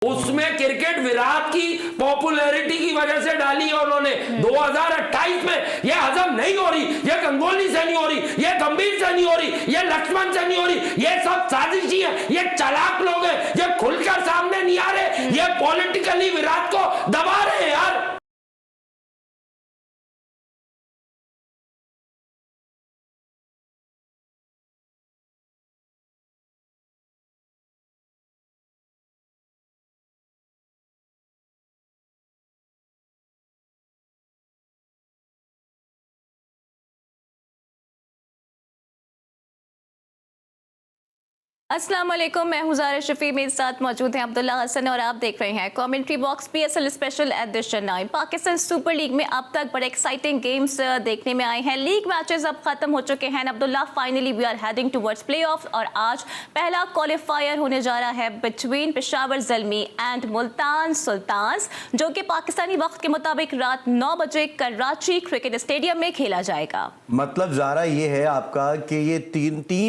उसमें क्रिकेट विराट की पॉपुलैरिटी की वजह से डाली है उन्होंने। 2028 में ये हजम नहीं हो रही, ये गंगोली से नहीं हो रही, ये गंभीर से नहीं हो रही, ये लक्ष्मण से नहीं हो रही, ये सब साजिशी है, ये चालाक लोग हैं, ये खुलकर सामने नहीं आ रहे, ये पॉलिटिकली विराट को दबा रहे हैं यार। अस्सलाम वालेकुम, मैं हूं ज़ारा शफी, मेरे साथ मौजूद हैं अब्दुल्ला हसन और आप देख रहे हैं commentary box PSL special edition 9। Pakistan super league में अब तक बड़े एक्साइटिंग गेम्स देखने में आए हैं। लीग मैचेस अब खत्म हो चुके हैं Abdullah. Finally we are heading towards playoffs और आज पहला क्वालिफायर होने जा रहा है बिटवीन पेशावर ज़ल्मी एंड मुल्तान सुल्तान्स, जो कि पाकिस्तानी वक्त के मुताबिक रात 9 बजे कराची क्रिकेट स्टेडियम में खेला जाएगा। मतलब ज़ारा ये है आपका कि ये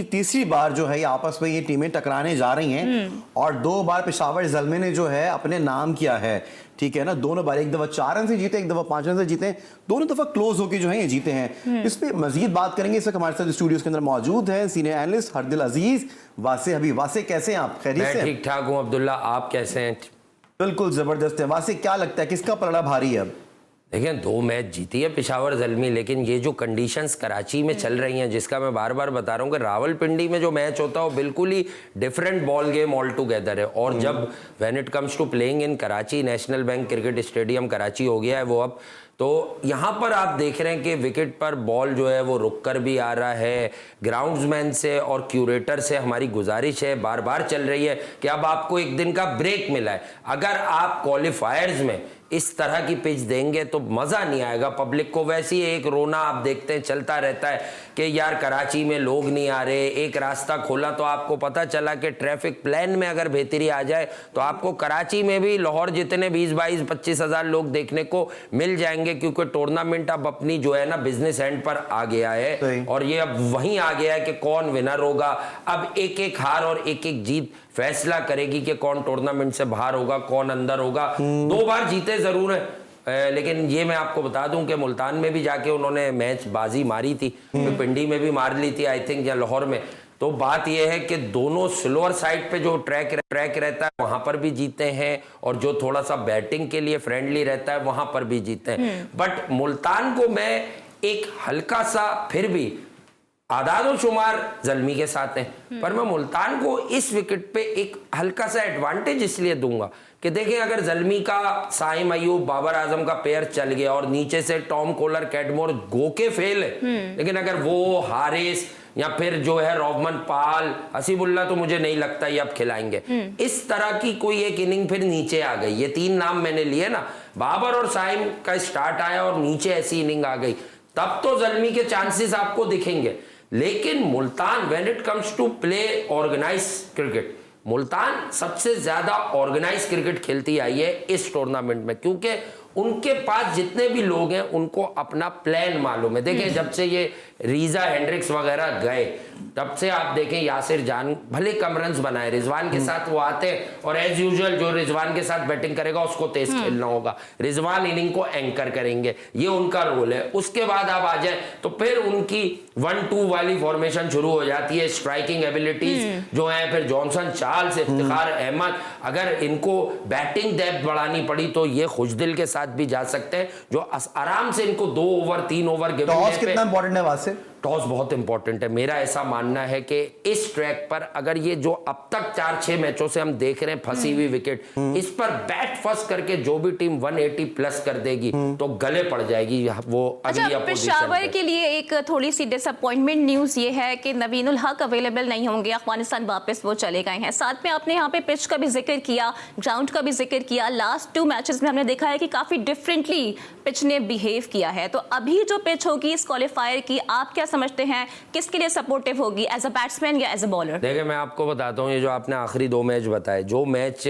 तीसरी बार जो है ये आपस में ये टीमें टकराने जा रही हैं और 2 बार पेशावर ज़ल्मी ने जो है अपने नाम किया है, ठीक है ना। दोनों बार, एक दफा 4 रन से जीते, एक दफा 5 रन से जीते, दोनों दफा क्लोज होकर जो है ये जीते हैं। इस पे मजीद बात करेंगे। इस वक्त हमारे साथ स्टूडियोज के अंदर मौजूद है सीनियर एनालिस्ट हरदिल अजीज वासे हबीब। वासे कैसे हैं आप? खैरियत से? ठीक ठाक हूं अब्दुल्ला, आप कैसे हैं? बिल्कुल जबरदस्त है। वासे क्या लगता है किसका पलड़ा भारी है अब? देखिए 2 मैच जीती है पेशावर ज़ल्मी, लेकिन ये जो कंडीशंस कराची में चल रही हैं, जिसका मैं बार बार बता रहा हूँ कि रावलपिंडी में जो मैच होता है वो बिल्कुल ही different ball game altogether है। और जब when it comes to playing in Karachi, National Bank Cricket Stadium Karachi हो गया है वो अब, तो यहाँ पर आप देख रहे हैं कि विकेट पर बॉल जो है वो रुक कर भी आ रहा है। ग्राउंड्समैन से और क्यूरेटर से हमारी गुजारिश है, बार बार चल रही है कि अब आपको एक दिन का ब्रेक मिला है। अगर आप क्वालिफायर्स में इस तरह की पिच देंगे तो मज़ा नहीं आएगा पब्लिक को। वैसे ही एक रोना आप देखते हैं चलता रहता है कि यार कराची में लोग नहीं आ रहे। एक रास्ता खोला तो आपको पता चला कि ट्रैफिक प्लान में अगर बेहतरी आ जाए तो आपको कराची में भी लाहौर जितने 20-22-25 हज़ार लोग देखने को मिल जाएंगे, क्योंकि टूर्नामेंट अब अपनी जो है ना बिजनेस एंड पर आ गया है और ये अब वहीं आ गया है कि कौन विनर होगा। अब एक एक हार और एक एक जीत फैसला करेगी कि कौन टूर्नामेंट से बाहर होगा, कौन अंदर होगा। 2 बार जीते जरूर है, लेकिन ये मैं आपको बता दूं कि मुल्तान में भी जाके उन्होंने मैच बाजी मारी थी, पिंडी में भी मार ली थी आई थिंक, या लाहौर में। तो बात यह है कि दोनों स्लोअर साइड पे जो ट्रैक रहता है वहां पर भी जीते हैं, और जो थोड़ा सा बैटिंग के लिए फ्रेंडली रहता है वहां पर भी जीते हैं। बट मुल्तान को मैं एक हल्का सा, फिर भी आदाद शुमार ज़ल्मी के साथ हैं, पर मैं मुल्तान को इस विकेट पे एक हल्का सा एडवांटेज इसलिए दूंगा कि देखें अगर ज़ल्मी का साइम अयूब बाबर आजम का पेयर चल गया और नीचे से टॉम कोलर कैडमोर गो के फेल है, लेकिन अगर वो हारिस या फिर जो है रोहमन पाल, हसीबुल्ला तो मुझे नहीं लगता ये अब खिलाएंगे। इस तरह की कोई एक इनिंग फिर नीचे आ गई। ये 3 नाम मैंने लिए ना, बाबर और साइम का स्टार्ट आया और नीचे ऐसी इनिंग आ गई, तब तो ज़ल्मी के चांसेस आपको दिखेंगे। लेकिन Multan when it comes to play organize cricket, Multan सबसे ज्यादा ऑर्गेनाइज क्रिकेट खेलती आई है इस टूर्नामेंट में, क्योंकि उनके पास जितने भी लोग हैं उनको अपना प्लान मालूम है। देखिए जब से ये रीजा हेंड्रिक्स वगैरह गए तब से आप देखें यासिर जान भले कम रन्स बनाए, रिजवान के साथ वो आते हैं और एज यूजुअल जो रिजवान के साथ बैटिंग करेगा उसको तेज खेलना होगा, रिजवान इनिंग को एंकर करेंगे, ये उनका रोल है। उसके बाद आप आ जाए तो फिर उनकी 1-2 वाली फॉर्मेशन शुरू हो जाती है। स्ट्राइकिंग एबिलिटीज जो है, फिर जॉनसन चार्ल्स, इफ्तिखार अहमद, अगर इनको बैटिंग डेप्थ बढ़ानी पड़ी तो ये खुशदिल के साथ भी जा सकते हैं, जो आराम से इनको 2 ओवर 3 ओवर टॉस कितना इंपॉर्टेंट है वासे? टॉस बहुत इंपॉर्टेंट है। मेरा ऐसा मानना है कि इस ट्रैक पर अगर ये जो अब तक 4-6 मैचों से हम देख रहे हैं फंसी हुई विकेट, इस पर बैट फर्स्ट करके जो भी टीम 180 प्लस कर देगी तो गले पड़ जाएगी वो अगली अपोजिशन। पेशावर के लिए एक थोड़ी सी डिसअपॉइंटमेंट न्यूज ये है कि नवीनुल हक अवेलेबल नहीं होंगे, अफगानिस्तान वापस वो चले गए हैं। साथ में आपने यहाँ पे पिच का भी जिक्र किया, ग्राउंड का भी जिक्र किया। लास्ट 2 मैचेस में हमने देखा है कि काफी डिफरेंटली पिच ने बिहेव किया है। तो अभी जो पिच होगी इस क्वालिफायर की, आप क्या समझते हैं किसके लिए सपोर्टिव होगी, एज अ बैट्समैन या एज अ बॉलर? देखिए मैं आपको बताता हूँ, ये जो आपने आखिरी 2 मैच बताए, जो मैच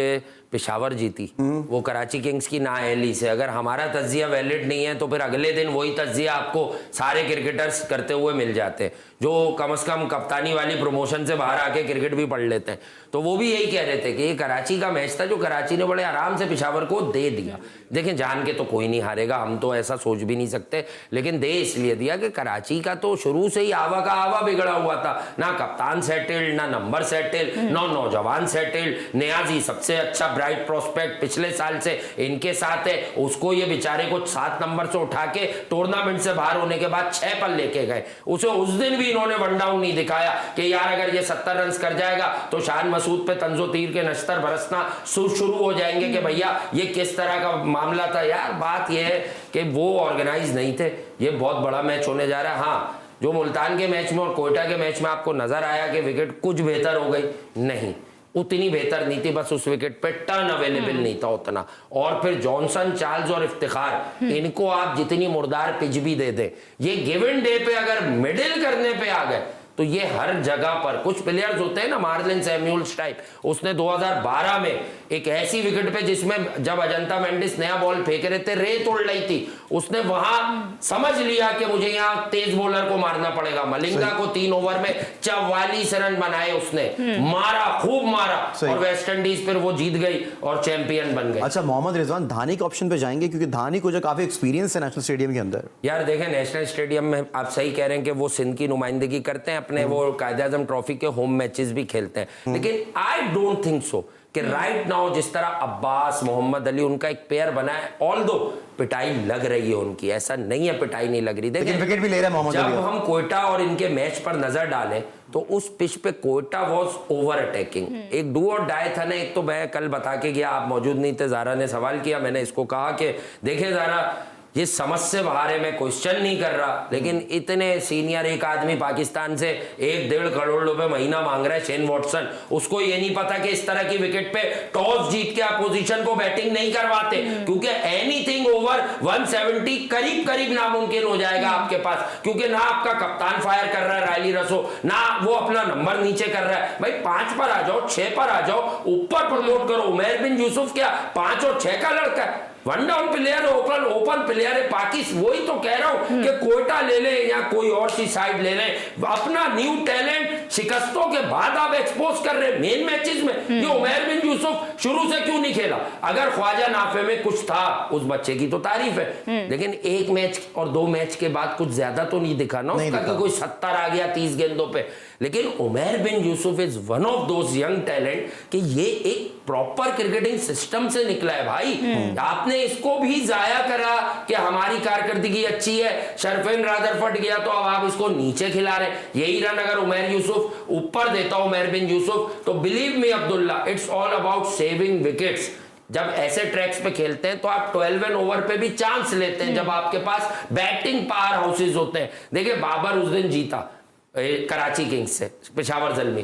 पेशावर जीती वो कराची किंग्स की नाअहली से। अगर हमारा तज्जिया वैलिड नहीं है तो फिर अगले दिन वही तज्जिया आपको सारे क्रिकेटर्स करते हुए मिल जाते हैं जो कम से कम कप्तानी वाली प्रमोशन से बाहर आके क्रिकेट भी पढ़ लेते हैं। तो वो भी यही कह रहे थे कि ये कराची का मैच था जो कराची ने बड़े आराम से पेशावर को दे दिया। देखें, जान के तो कोई नहीं हारेगा, हम तो ऐसा सोच भी नहीं सकते, लेकिन दे इसलिए दिया कि कराची का तो शुरू से ही आवा का आवा बिगड़ा हुआ था। ना कप्तान सेटल्ड, ना नंबर सेटल्ड, ना नौजवान सेटल्ड। नियाजी सबसे अच्छा ब्राइट प्रोस्पेक्ट पिछले साल से इनके साथ है, उसको ये बेचारे को 7 नंबर से उठा के टूर्नामेंट से बाहर होने के बाद 6 पर लेके गए। उसे उस दिन भी इन्होंने वन डाउन नहीं दिखाया कि यार अगर ये 70 रन कर जाएगा तो शान मसूद पे तंजो तीर के नश्तर बरसना शुरू हो जाएंगे कि भैया ये किस तरह का मामला था। यार बात ये है कि वो ऑर्गेनाइज नहीं थे। ये बहुत बड़ा मैच होने जा रहा है। हाँ, जो मुल्तान के मैच में और कोयटा के मैच में आपको नजर आया कि विकेट कुछ बेहतर हो गई, नहीं, उतनी बेहतर नहीं थी। बस उस विकेट पे टर्न अवेलेबल नहीं था उतना। और फिर जॉनसन, चार्ल्स और इफ्तिखार, इनको आप जितनी मुर्दार पिच भी दे दें, ये गिवन डे पे अगर मिडिल करने पे आ गए तो ये हर जगह पर कुछ प्लेयर्स होते हैं ना, मार्लिन सैमुअल्स टाइप, उसने 2012 में एक ऐसी विकेट पे जिसमें जब अजंता मेंडिस नया बॉल फेंक रहे थे, रेत उड़ रही थी, उसने वहां समझ लिया कि मुझे यहाँ तेज बॉलर को मारना पड़ेगा। मलिंगा को 3 ओवर में 44 रन बनाए उसने, मारा, खूब मारा, और वेस्ट इंडीज फिर वो जीत गई और चैंपियन बन गई। अच्छा, मोहम्मद रिजवान, धानी के ऑप्शन पे जाएंगे क्योंकि धानी को जो काफी एक्सपीरियंस है नेशनल स्टेडियम के अंदर। यार देखें, नेशनल स्टेडियम में आप सही कह रहे हैं कि वो सिंध की नुमाइंदगी करते हैं, अपने वो कायद-ए-आज़म ट्रॉफी के होम मैचेस भी खेलते हैं, लेकिन आई डोंट थिंक सो कि राइट नाउ जिस तरह अब्बास, मोहम्मद अली उनका एक पेयर बना है, ऑल्दो पिटाई लग रही है उनकी, ऐसा नहीं है पिटाई नहीं लग रही। देखिए विकेट भी ले रहा है मोहम्मद अली। जब हम कोयटा और इनके मैच पर नजर डालें तो उस पिच पे कोयटा वॉज ओवर अटैकिंग। एक डू और डाई था ना। एक तो मैं कल बता के गया, आप मौजूद नहीं थे, जारा ने सवाल किया, मैंने इसको कहा कि देखें जारा, ये समझ से बाहर है, मैं क्वेश्चन नहीं कर रहा, लेकिन इतने सीनियर एक आदमी पाकिस्तान से 1-1.5 करोड़ रुपए महीना मांग रहा है, शेन वॉटसन, उसको ये नहीं पता कि इस तरह की विकेट पे टॉस जीत के अपोजिशन को बैटिंग नहीं करवाते, क्योंकि एनीथिंग ओवर 170 करीब करीब नामुमकिन हो जाएगा आपके पास, क्योंकि ना आपका कप्तान फायर कर रहा है रायली रसो, ना वो अपना नंबर नीचे कर रहा है। भाई 5 पर आ जाओ, 6 पर आ जाओ, ऊपर प्रमोट करो। उमैर बिन यूसुफ क्या 5 और 6 का लड़का है? One down player, open player है पाकिस्तान। वही तो कह रहा हूं कि कोयटा ले ले या कोई और सी साइड ले ले, अपना न्यू टैलेंट शिकस्तों के बाद आप एक्सपोज कर रहे हैं मेन मैचेस में। ये उमैर बिन यूसुफ शुरू से क्यों नहीं खेला? अगर ख्वाजा नाफे में कुछ था, उस बच्चे की तो तारीफ है, लेकिन 1 मैच और 2 मैच के बाद कुछ ज्यादा तो नहीं दिखा ना उसका कि कोई 70 आ गया 30 गेंदों पे। लेकिन Umair bin Yusuf is one of those young talent कि ये एक प्रॉपर क्रिकेटिंग सिस्टम से निकला है भाई। आपने इसको भी जाया करा कि हमारी कारकर्दगी अच्छी है, शरफेन रादरफर्ड गया तो अब आप इसको नीचे खिला रहे हैं। यही रन अगर उमैर यूसुफ ऊपर देता उमैर बिन यूसुफ, तो believe me Abdullah, it's all about saving wickets. जब ऐसे ट्रैक्स पे खेलते हैं तो आप 12 ओवर पे भी चांस लेते हैं, जब आपके पास बैटिंग पावर हाउसेज होते हैं। देखिए बाबर उस दिन जीता कराची किंग्स से, पेशावर ज़ल्मी।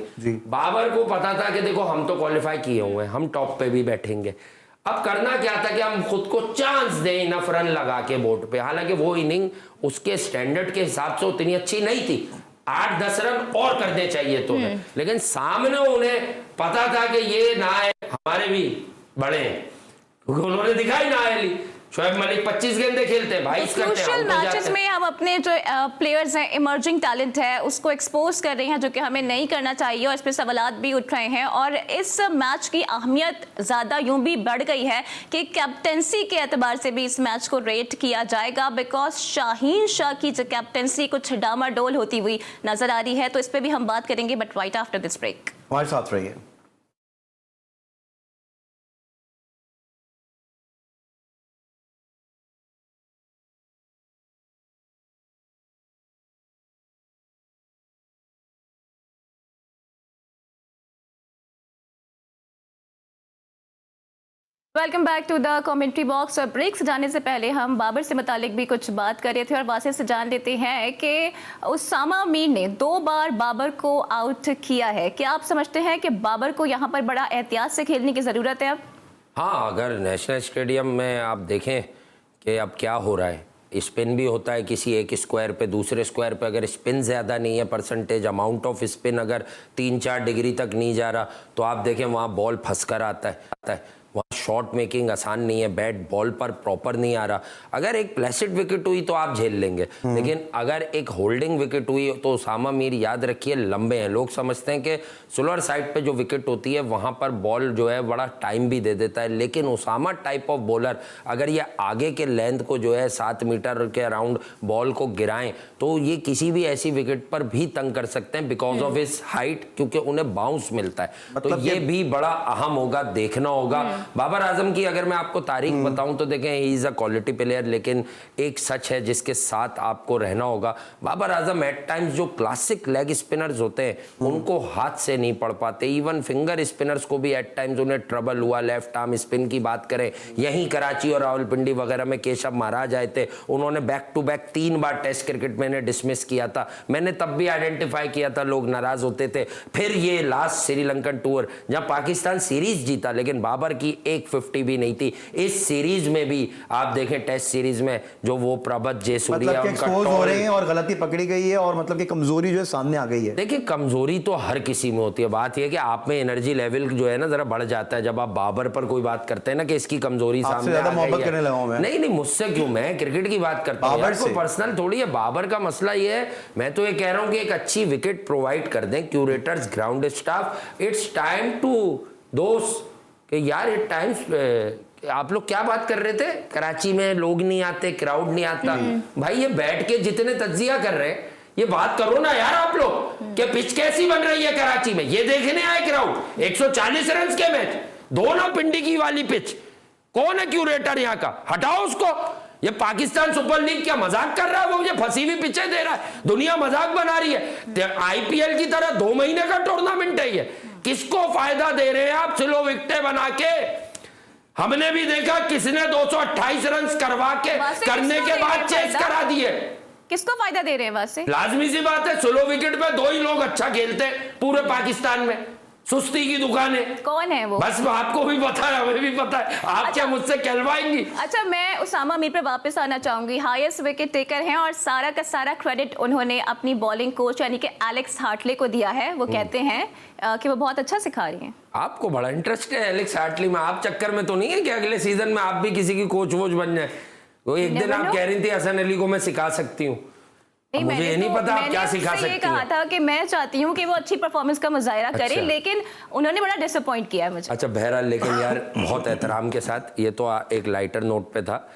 बाबर को पता था कि देखो हम तो क्वालिफाई किए हुए हैं, हम टॉप पे भी बैठेंगे। अब करना क्या था कि हम खुद को चांस दें इनफ रन लगा के बोर्ड पे। हालांकि वो इनिंग उसके स्टैंडर्ड के हिसाब से उतनी अच्छी नहीं थी, 8-10 रन और करने चाहिए तो, लेकिन सामने उन्हें पता था कि ये ना है हमारे भी बड़े हैं, क्योंकि उन्होंने दिखाई ना है ली। शोएब मलिक 25 गेंदे खेलते हैं, 22 करते हैं, क्रूशियल मैचेस में हम अपने जो प्लेयर्स हैं, इमर्जिंग टैलेंट है, उसको एक्सपोज कर रहे हैं, जो कि हमें नहीं करना चाहिए, और इस पर सवालात भी उठ रहे हैं। और इस मैच की अहमियत ज़्यादा यूं भी बढ़ गई है कि कैप्टेंसी के एतबार से भी इस मैच को रेट किया जाएगा, बिकॉज शाहीन शाह की जो कैप्टेंसी कुछ डामाडोल होती हुई नजर आ रही है। तो इस पर भी हम बात करेंगे, but right after this break. हमारे साथ रहिए। Welcome back to the commentary box. और ब्रेक से जाने से पहले हम बाबर से मुतालिक भी कुछ बात कर रहे थे, और वासिफ से जान लेते हैं कि उसामा मीर ने 2 बार बाबर को आउट किया है। क्या आप समझते हैं कि बाबर को यहाँ पर बड़ा एहतियात से खेलने की ज़रूरत है अब? हाँ, अगर नेशनल स्टेडियम में आप देखें कि अब क्या हो रहा है, स्पिन भी होता है किसी एक स्क्वायर पे, दूसरे स्क्वायर पे अगर स्पिन ज़्यादा नहीं है, परसेंटेज अमाउंट ऑफ स्पिन अगर 3-4 डिग्री तक नहीं जा रहा, तो आप देखें वहाँ बॉल फंस कर आता है। शॉट मेकिंग आसान नहीं है, बैट बॉल पर प्रॉपर नहीं आ रहा। अगर एक प्लेसिड विकेट हुई तो आप झेल लेंगे, लेकिन अगर एक होल्डिंग विकेट हुई तो उसामा मीर याद रखिए लंबे हैं। लोग समझते हैं कि स्लोअर साइड पे जो विकेट होती है वहां पर बॉल जो है बड़ा टाइम भी दे देता है, लेकिन उसामा टाइप ऑफ बॉलर अगर ये आगे के लेंथ को जो है 7 मीटर के अराउंड बॉल को गिराएं तो ये किसी भी ऐसी विकेट पर भी तंग कर सकते हैं बिकॉज ऑफ हिज हाइट, क्योंकि उन्हें बाउंस मिलता है। तो ये भी बड़ा अहम होगा, देखना होगा। बाबर आजम की अगर मैं आपको तारीख बताऊं तो देखें he is a quality player, लेकिन एक सच है जिसके साथ आपको रहना होगा। बाबर आजम एट टाइम्स जो क्लासिक लेग स्पिनर्स होते हैं उनको हाथ से नहीं पढ़ पाते, इवन फिंगर स्पिनर्स को भी एट टाइम्स उन्हें ट्रबल हुआ। लेफ्ट आर्म स्पिन की बात करें, यहीं कराची और रावलपिंडी वगैरह में केशव महाराज आए थे, उन्होंने बैक टू बैक 3 बार टेस्ट क्रिकेट में डिसमिस किया था। मैंने तब भी आइडेंटिफाई किया था, लोग नाराज होते थे। फिर ये लास्ट श्रीलंकन टूर जहां पाकिस्तान सीरीज जीता, लेकिन बाबर की एक 50 भी नहीं थी। इस सीरीज में भी आप देखें, टेस्ट सीरीज में जो वो प्रभत जयसूर्या मतलब एक्सपोज हो रहे हैं और गलती पकड़ी गई है और मतलब कि कमजोरी जो है सामने आ गई है। देखिए कमजोरी तो हर किसी में होती है, बात यह है कि आप में एनर्जी लेवल जो है ना जरा बढ़ जाता है जब आप बाबर पर कोई बात करते हैं ना कि इसकी कमजोरी सामने ज्यादा आ मोहब्बत गई करने लगा हूं मैं। नहीं नहीं, मुझसे क्यों, मैं क्रिकेट की बात करता हूं, कोई पर्सनल थोड़ी है। बाबर का मसला ये है, मैं तो ये कह रहा हूं कि एक अच्छी विकेट प्रोवाइड कर दें curators, ground staff. It's time to दोस्त कि यार इट टाइम्स आप लोग क्या बात कर रहे थे, कराची में लोग नहीं आते, क्राउड नहीं आता। भाई ये बैठ के जितने तज्जिया कर रहे हैं ये बात करो ना यार आप लोग कि पिच कैसी बन रही है कराची में, ये देखने आए क्राउड। 140 रन के मैच, दोनों पिंडी की वाली पिच, कौन है क्यूरेटर यहाँ का, हटाओ उसको। ये पाकिस्तान सुपर लीग क्या मजाक कर रहा है, वो मुझे फंसी हुई पिचें दे रहा है, दुनिया मजाक बना रही है। आईपीएल की तरह 2 महीने का टूर्नामेंट है ये, किसको फायदा दे रहे हैं आप स्लो विकेटें बना के। हमने भी देखा किसने 228 रन करवा के करने के बाद चेस करा दिए। किसको फायदा दे रहे हैं वैसे? लाजमी सी बात है, स्लो विकेट पे 2 ही लोग अच्छा खेलते हैं पूरे पाकिस्तान में, सुस्ती की दुकान है। कौन है वो? बस आपको भी पता है, हमें भी पता है, आप क्या मुझसे कहलवाएंगी? अच्छा, मैं उसामा मीर पर वापस आना चाहूंगी। हाईएस्ट विकेट टेकर हैं और सारा का सारा क्रेडिट उन्होंने अपनी बॉलिंग कोच यानी कि एलेक्स हार्टले को दिया है। वो कहते हैं कि वो बहुत अच्छा सिखा रही हैं। आपको बड़ा इंटरेस्ट है एलेक्स हार्टले में, आप चक्कर में तो नहीं है कि अगले सीजन में आप भी किसी की कोच वोच बन जाए? वो एक दिन आप कह रही थी हसन अली को मैं सिखा सकती हूँ, मुझे ये नहीं पता आप क्या सिखा सकती हैं। मैंने कहा था कि मैं चाहती हूँ कि वो अच्छी परफॉर्मेंस का मुजाहिरा करे, लेकिन उन्होंने बड़ा डिसअपॉइंट किया है मुझे। अच्छा बहरहाल, लेकिन यार बहुत एहतराम के साथ, ये तो एक लाइटर नोट पे था,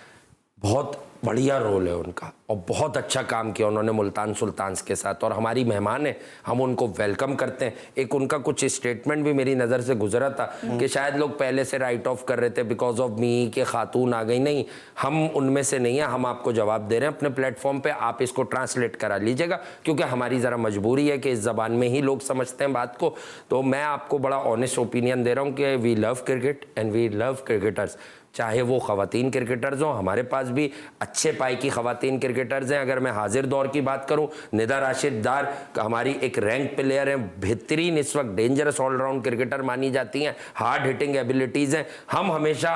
बहुत बढ़िया रोल है उनका और बहुत अच्छा काम किया उन्होंने मुल्तान सुल्तान्स के साथ, और हमारी मेहमान है, हम उनको वेलकम करते हैं। एक उनका कुछ स्टेटमेंट भी मेरी नज़र से गुजरा था कि शायद लोग पहले से राइट ऑफ कर रहे थे बिकॉज ऑफ मी कि खातून आ गई। नहीं, हम उनमें से नहीं है, हम आपको जवाब दे रहे हैं अपने प्लेटफॉर्म पे, आप इसको ट्रांसलेट करा लीजिएगा क्योंकि हमारी ज़रा मजबूरी है कि इस ज़बान में ही लोग समझते हैं बात को। तो मैं आपको बड़ा ऑनेस्ट ओपिनियन दे रहा हूँ कि we love cricket and we love cricketers, चाहे वो ख़वातीन क्रिकेटर्स हों, हमारे पास भी अच्छे पाई की ख़वातीन क्रिकेटर्स हैं। अगर मैं हाजिर दौर की बात करूं, निदा राशिद डार हमारी एक रैंक प्लेयर हैं, बेहतरीन इस वक्त डेंजरस ऑलराउंड क्रिकेटर मानी जाती हैं, हार्ड हिटिंग एबिलिटीज़ हैं। हम हमेशा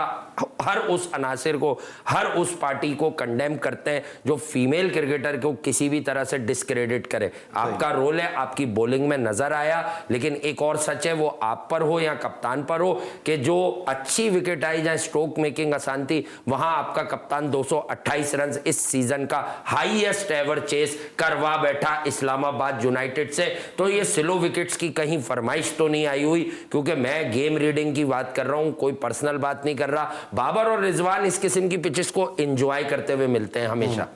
हर उस अनासिर को, हर उस पार्टी को कंडेम करते हैं जो फीमेल क्रिकेटर को किसी भी तरह से डिस्क्रेडिट करे। आपका रोल है, आपकी बॉलिंग में नज़र आया, लेकिन एक और सच है, वो आप पर हो या कप्तान पर हो कि जो अच्छी विकेट आई जाए, स्ट्रोक मेकिंग आसान थी, वहां आपका कप्तान 228 रन इस सीजन का हाईएस्ट एवर चेस करवा बैठा इस्लामाबाद यूनाइटेड से। तो ये स्लो विकेट्स की कहीं फरमाइश तो नहीं आई हुई, क्योंकि मैं गेम रीडिंग की बात कर रहा हूं, कोई पर्सनल बात नहीं कर रहा। बाबर और रिजवान इस किस्म की पिचेस को एंजॉय करते हुए मिलते हैं हमेशा,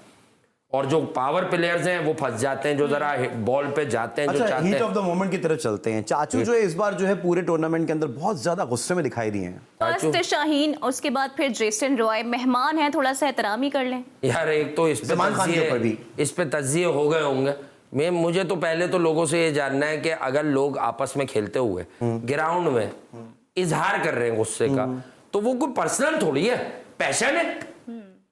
और जो पावर प्लेयर्स हैं वो फंस जाते हैं, जो जरा बॉल पे जाते हैं, जो चाहते हैं। हीट ऑफ द मोमेंट की तरफ चलते हैं। चाचू जो है इस बार जो है पूरे टूर्नामेंट के अंदर बहुत ज्यादा गुस्से में दिखाई दिए हैं। फर्स्ट शाहीन, उसके बाद फिर जेसन रॉय, मेहमान हैं, थोड़ा सा एहतराम ही कर लें यार। एक तो इस पे तज्जिए हो गए होंगे। मुझे तो पहले तो लोगों से ये जानना है कि अगर लोग आपस में खेलते हुए ग्राउंड में इजहार कर रहे हैं गुस्से का, तो वो कोई पर्सनल थोड़ी है, पैशन है।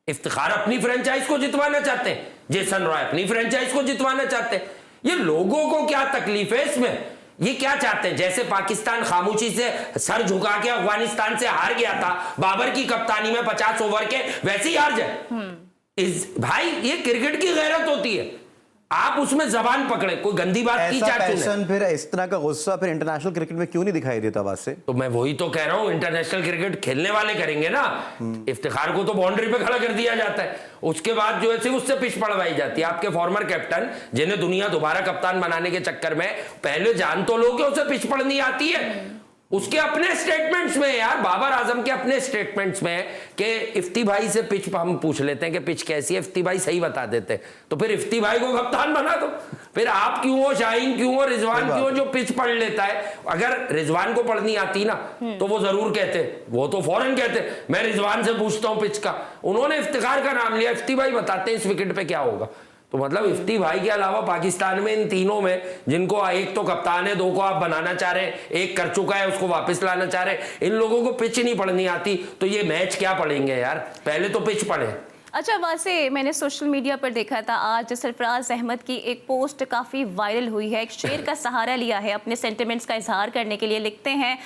इफ्तिखार अपनी फ्रेंचाइज को जितवाना चाहते हैं, जेसन रॉय अपनी फ्रेंचाइज को जितवाना चाहते हैं। ये लोगों को क्या तकलीफ है इसमें? ये क्या चाहते हैं? जैसे पाकिस्तान खामोशी से सर झुका के अफगानिस्तान से हार गया था बाबर की कप्तानी में 50 ओवर के, वैसे ही हार जाए। भाई ये क्रिकेट की गैरत होती है। आप उसमें जबान पकड़े, कोई गंदी बात की ऐसा चाचू ने, पैशन, फिर इस तरह का गुस्सा फिर इंटरनेशनल क्रिकेट में क्यों नहीं दिखाई देता वासे? तो मैं वही तो कह रहा हूं, इंटरनेशनल क्रिकेट खेलने वाले करेंगे ना। इफ्तिखार को तो बाउंड्री पे खड़ा कर दिया जाता है, उसके बाद जो है सिर्फ उससे पिच पड़वाई जाती है। आपके फॉर्मर कैप्टन जिन्हें दुनिया दोबारा कप्तान बनाने के चक्कर में पहले जान तो लो कि उसे पिच पड़नी आती है। उसके अपने स्टेटमेंट्स में यार, बाबर आजम के अपने स्टेटमेंट्स में कि इफ्ती भाई से पिच हम पूछ लेते हैं कि पिच कैसी है, इफ्ती भाई सही बता देते हैं, तो फिर इफ्ती भाई को कप्तान बना दो। फिर आप क्यों हो, शाहीन क्यों हो, रिजवान क्यों हो जो पिच पढ़ लेता है? अगर रिजवान को पढ़नी आती ना तो वो जरूर कहते, वो तो फौरन कहते मैं रिजवान से पूछता हूं पिच का। उन्होंने इफ्तिखार का नाम लिया, इफ्ती भाई बताते हैं इस विकेट पे क्या होगा। तो मतलब इफ्ती भाई के अलावा पाकिस्तान में इन तीनों में जिनको एक तो कप्तान है, दो को आप बनाना चाह रहे हैं, एक कर चुका है उसको वापस लाना चाह रहे हैं, इन लोगों को पिच नहीं पढ़नी आती, तो ये मैच क्या पढ़ेंगे यार? पहले तो पिच पढ़े। अच्छा, वैसे मैंने सोशल मीडिया पर देखा था आज सरफराज अहमद की एक पोस्ट काफ़ी वायरल हुई है। एक शेर का सहारा लिया है अपने सेंटिमेंट्स का इजहार करने के लिए। लिखते हैं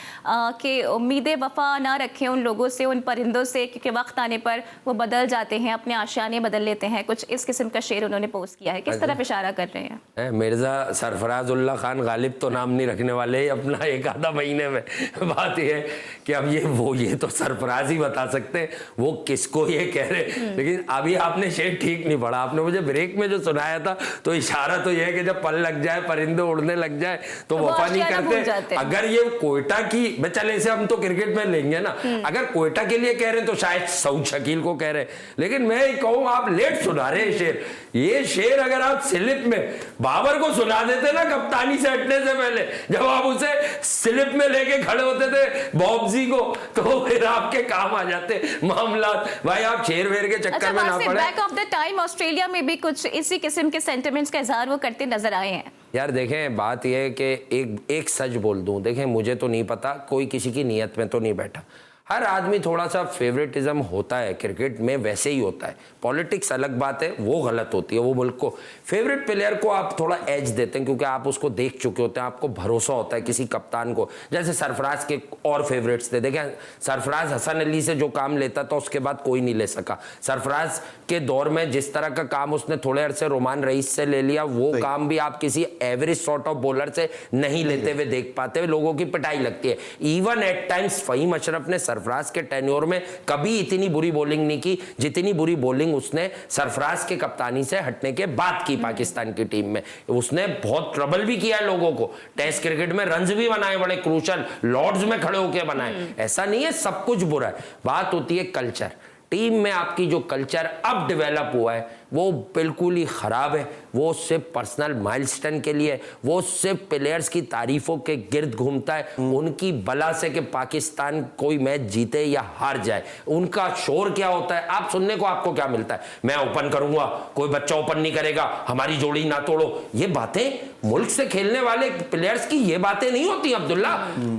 कि उम्मीदें वफा ना रखें उन लोगों से, उन परिंदों से, क्योंकि वक्त आने पर वो बदल जाते हैं, अपने आशियाने बदल लेते हैं। कुछ इस किस्म का शेर उन्होंने पोस्ट किया है। किस तरफ इशारा कर रहे हैं? मिर्जा सरफराजुल्लाह खान गालिब तो नाम नहीं रखने वाले अपना एक आधा महीने में। बात यह है कि अब ये तो सरफराज ही बता सकते हैं वो किसको ये कह रहे। लेकिन अभी आपने शेर ठीक नहीं पढ़ा, आपने मुझे ब्रेक में जो सुनाया था तो इशारा तो यह है कि जब पल लग जाए, परिंदे उड़ने लग जाए तो वफा नहीं करते। अगर ये कोयटा की, चले इसे हम तो क्रिकेट में लेंगे ना, अगर कोयटा के लिए कह रहे हैं तो शायद सऊद शकील को कह रहे हैं, लेकिन मैं कहूँ आप लेट सुना रहे हैं शेर। ये शेर अगर आप स्लिप में बाबर को सुना देते ना कप्तानी से हटने से पहले, जब आप उसे स्लिप में लेके खड़े होते थे बॉब्जी को, तो फिर आपके काम आ जाते मामला। भाई आप शेर वेर के चक्कर में ना पड़े। Back of the time Australia में भी कुछ इसी किस्म के सेंटिमेंट्स का इजहार वो करते नजर आए हैं। यार देखें, बात यह है कि एक सच बोल दूं, देखें मुझे तो नहीं पता, कोई किसी की नीयत में तो नहीं बैठा। हर आदमी थोड़ा सा फेवरेटिज्म होता है, क्रिकेट में वैसे ही होता है। पॉलिटिक्स अलग बात है, वो गलत होती है। वो मुल्क को फेवरेट प्लेयर को आप थोड़ा एज देते हैं क्योंकि आप उसको देख चुके होते हैं, आपको भरोसा होता है किसी कप्तान को। जैसे सरफराज के और फेवरेट्स थे, देखें सरफराज हसन अली से जो काम लेता था उसके बाद कोई नहीं ले सका। सरफराज के दौर में जिस तरह का काम उसने थोड़े अरसे रोमान रईस से ले लिया, वो काम भी आप किसी एवरेज सॉर्ट ऑफ बॉलर से नहीं लेते हुए देख पाते हुए, लोगों की पिटाई लगती है। Even at times Fahim Ashraf ने सरफराज के टेन्योर में कभी इतनी बुरी बॉलिंग नहीं की जितनी बुरी बॉलिंग उसने सरफराज के कप्तानी से हटने के बाद की पाकिस्तान की टीम में। उसने बहुत ट्रबल भी किया है लोगों को, टेस्ट क्रिकेट में रन्स भी बनाए, बड़े क्रूशल लॉर्ड्स में खड़े होकर बनाए। ऐसा नहीं है सब कुछ बुरा है, बात होती है कल्चर। टीम में आपकी जो कल्चर अब डेवलप हुआ है वो बिल्कुल ही खराब है। वो सिर्फ पर्सनल माइलस्टोन के लिए, वो सिर्फ प्लेयर्स की तारीफों के गिर्द घूमता है, उनकी बला से कि पाकिस्तान कोई मैच जीते या हार जाए। उनका शोर क्या होता है, आप सुनने को आपको क्या मिलता है? मैं ओपन करूंगा, कोई बच्चा ओपन नहीं करेगा, हमारी जोड़ी ना तोड़ो। ये बातें मुल्क से खेलने वाले प्लेयर्स की ये बातें नहीं होती अब्दुल्ला।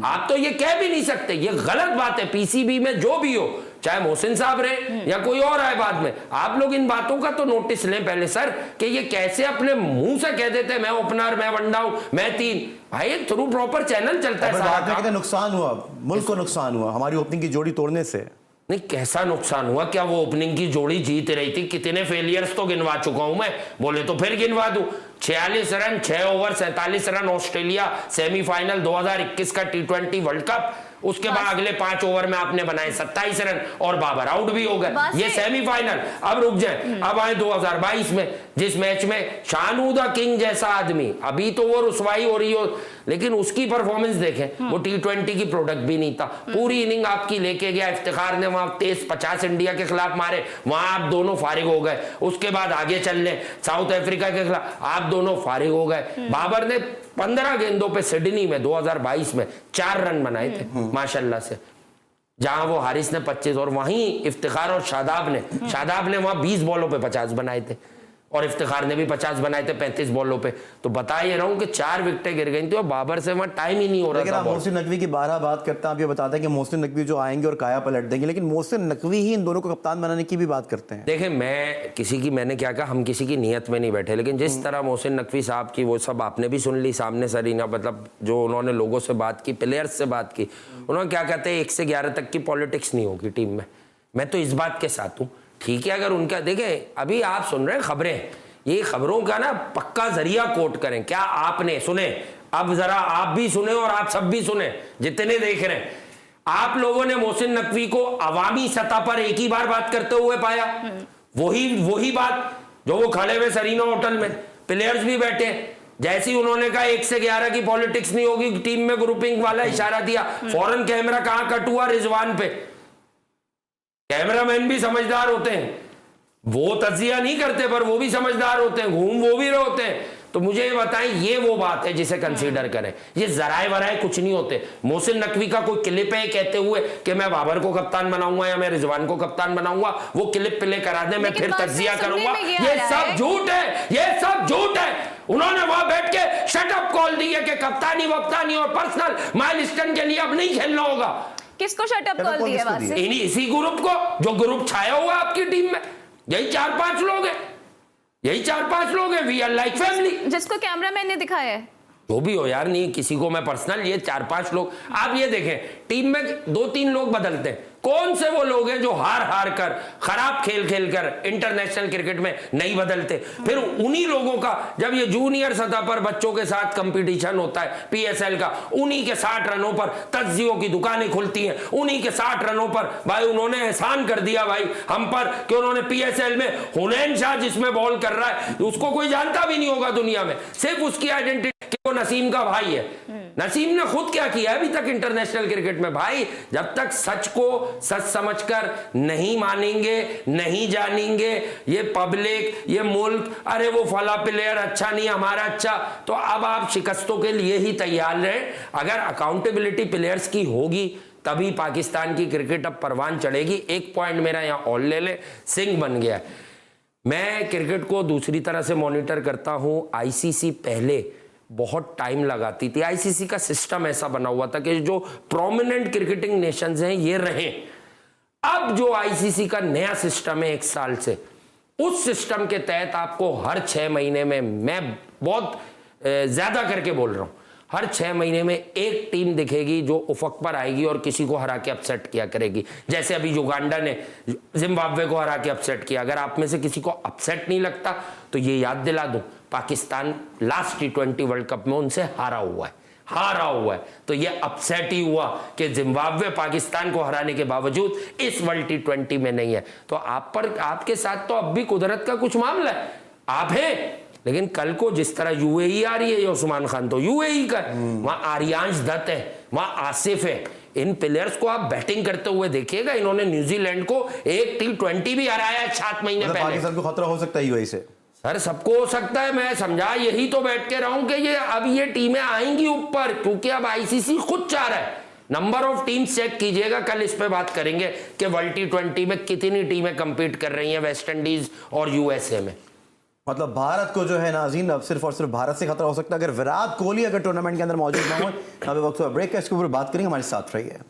आप तो ये कह भी नहीं सकते, ये गलत बात है। पीसीबी में जो भी हो, चाहे मोहसिन साहब रहे या कोई और आए बाद में, आप लोग इन बातों का तो नोटिस लें पहले सर, कि ये कैसे अपने मुंह से कह देते हैं मैं ओपनर, मैं वन डाउन, मैं 3। भाई थ्रू प्रॉपर चैनल चलता है सारा। नुकसान हुआ, मुल्क को नुकसान हुआ हमारी ओपनिंग की जोड़ी तोड़ने से। नहीं, कैसा नुकसान हुआ? क्या वो ओपनिंग की जोड़ी जीत रही थी? कितने फेलियर्स तो गिनवा चुका हूं मैं, बोले तो फिर गिनवा दूं। 46 run 6 over 47 run Australia semifinal 2021 का T20 वर्ल्ड कप। उसके बाद अगले 5 ओवर में आपने बनाए 27 रन और बाबर आउट भी हो गए। ये सेमीफाइनल। अब रुक जाए, अब आए 2022 में जिस मैच में शानू द किंग जैसा आदमी, अभी तो वो रुसवाई हो रही हो, लेकिन उसकी परफॉर्मेंस देखें, वो T20 की प्रोडक्ट भी नहीं था। पूरी इनिंग आपकी लेके गया, इफ्तिखार ने वहां 23-50 इंडिया के खिलाफ मारे, वहां आप दोनों फारिग हो गए। उसके बाद आगे चल ले साउथ अफ्रीका के खिलाफ, आप दोनों फारिग हो गए। बाबर ने 15 गेंदों पे सिडनी में 2022 में 4 रन बनाए थे माशाल्लाह से, जहां वो हारिस ने 25 और वहीं इफ्तिखार और शादाब ने वहां 20 बॉलों पे 50 बनाए थे और इफ्तिखार ने भी 50 बनाए थे 35 बॉलों पे। तो बता ये रहा हूं कि 4 विकेटें गिर गई थी और बाबर से वहां टाइम ही नहीं हो रहा था। मोहसिन नकवी की 12 बात करते हैं, आप ये बताते हैं कि मोहसिन नकवी जो आएंगे और काया पलट देंगे, लेकिन मोहसिन नकवी ही इन दोनों को कप्तान बनाने की भी बात करते हैं। देखें, मैंने क्या कहा, हम किसी की नीयत में नहीं बैठे, लेकिन जिस तरह मोहसिन नकवी साहब की वो सब आपने भी सुन ली सामने सरीना, मतलब जो उन्होंने लोगों से बात की, प्लेयर्स से बात की, उन्होंने क्या कहते हैं 1 से 11 तक की पॉलिटिक्स नहीं होगी टीम में। मैं तो इस बात के साथ हूँ। ठीक है, अगर उनका देखें, अभी आप सुन रहे हैं खबरें ये खबरों का ना पक्का जरिया कोट करें। क्या आपने सुने? अब जरा आप भी सुने और आप सब भी सुने जितने देख रहे हैं। आप लोगों ने मोहसिन नकवी को अवामी सतह पर एक ही बार बात करते हुए पाया, वही बात जो वो खड़े हुए सरीना होटल में, प्लेयर्स भी बैठे, जैसे ही उन्होंने कहा 1 से 11 की पॉलिटिक्स नहीं होगी, टीम में ग्रुपिंग वाला इशारा दिया, फौरन कैमरा कहां कट हुआ? रिजवान पे। कैमरामैन भी समझदार होते हैं, वो तजिया नहीं करते पर वो भी समझदार होते हैं, घूम वो भी रहे होते हैं। तो मुझे ये बताएं, ये वो बात है जिसे कंसीडर करें। ये जराए वराए कुछ नहीं होते। मोहसिन नकवी का कोई क्लिप है कहते हुए कि मैं बाबर को कप्तान बनाऊंगा या मैं रिजवान को कप्तान बनाऊंगा, वो क्लिप प्ले करा दे, मैं फिर तजिया करूंगा। ये सब झूठ है, ये सब झूठ है। उन्होंने वहां बैठ के शटअप कॉल दी है कि कप्तानी वप्तानी और पर्सनल माइलस्टोन के लिए अब नहीं खेलना होगा। किसको शटअप कॉल दी है? इसी ग्रुप को, जो ग्रुप छाया हुआ आपकी टीम में। यही 4-5 लोग हैं, यही 4-5 लोग हैं। वी आर लाइक फैमिली, जिसको कैमरामैन ने दिखाया है। जो भी हो यार, नहीं किसी को मैं पर्सनल, ये 4-5 लोग। आप ये देखें, टीम में 2-3 लोग बदलते हैं। कौन से वो लोग हैं जो हार कर, खराब खेल कर इंटरनेशनल क्रिकेट में नहीं बदलते? फिर उन्हीं लोगों का जब ये जूनियर सतह पर बच्चों के साथ कंपटीशन होता है PSL का, उन्हीं के 60 रनों पर तज्जियों की दुकानें खुलती हैं। उन्हीं के 60 रनों पर भाई उन्होंने एहसान कर दिया भाई हम पर कि उन्होंने PSL में हुनैन शाह जिसमें बॉल कर रहा है उसको कोई जानता भी नहीं होगा दुनिया में, सिर्फ उसकी आइडेंटिटी कि वो नसीम का भाई है। नसीम ने खुद क्या किया अभी तक इंटरनेशनल क्रिकेट में? भाई जब तक सच को सच समझकर नहीं मानेंगे, नहीं जानेंगे, ये पब्लिक, ये मुल्क, अरे वो फला प्लेयर अच्छा नहीं हमारा अच्छा, तो अब आप शिकस्तों के लिए ही तैयार रहे। अगर अकाउंटेबिलिटी प्लेयर्स की होगी तभी पाकिस्तान की क्रिकेट अब परवान चढ़ेगी। एक पॉइंट मेरा यहां और ले ले, सिंह बन गया। मैं क्रिकेट को दूसरी तरह से मॉनिटर करता हूं। ICC पहले बहुत टाइम लगाती थी। ICC का सिस्टम ऐसा बना हुआ था कि जो प्रोमिनेंट क्रिकेटिंग नेशंस हैं ये रहें। अब जो ICC का नया सिस्टम है 1 साल से, उस सिस्टम के तहत आपको हर 6 महीने में, मैं बहुत ज्यादा करके बोल रहा हूं, हर 6 महीने में एक टीम दिखेगी जो उफक पर आएगी और किसी को हरा के अपसेट किया करेगी। जैसे अभी युगांडा ने जिम्बाब्वे को हरा के अपसेट किया। अगर आप में से किसी को अपसेट नहीं लगता तो ये याद दिला दूं, Pakistan last T20 world cup में उनसे हारा हुआ है। तो ये अपसेट ही हुआ कि जिम्बाब्वे पाकिस्तान को हराने के बावजूद इस वर्ल्ड T20 में नहीं है। तो आपके साथ तो अब भी कुदरत का कुछ मामला है, आप हैं। लेकिन कल को जिस तरह UAE आ रही है, ये उस्मान खान तो UAE का, वहां आर्यांश दत्त है, वहां आसिफ है। इन प्लेयर्स को आप बैटिंग करते हुए देखिएगा। इन्होंने न्यूजीलैंड को एक T20 भी हराया है 7 महीने पहले। पाकिस्तान को खतरा हो सकता है UAE से। सर सबको हो सकता है, मैं समझा यही तो बैठ के रहा हूं कि ये टीमें आएंगी ऊपर, क्योंकि अब ICC खुद चाह रहा है। नंबर ऑफ टीम्स चेक कीजिएगा, कल इस पे बात करेंगे कि वर्ल्ड T20 में कितनी टीमें कंपीट कर रही हैं वेस्ट इंडीज और USA में। मतलब भारत को जो है नाज़रीन अब सिर्फ और सिर्फ भारत से खतरा हो सकता है अगर विराट कोहली अगर टूर्नामेंट के अंदर मौजूद ना हो। यहाँ पे वक्त ब्रेक है, इसके ऊपर बात करेंगे, हमारे साथ रहिए।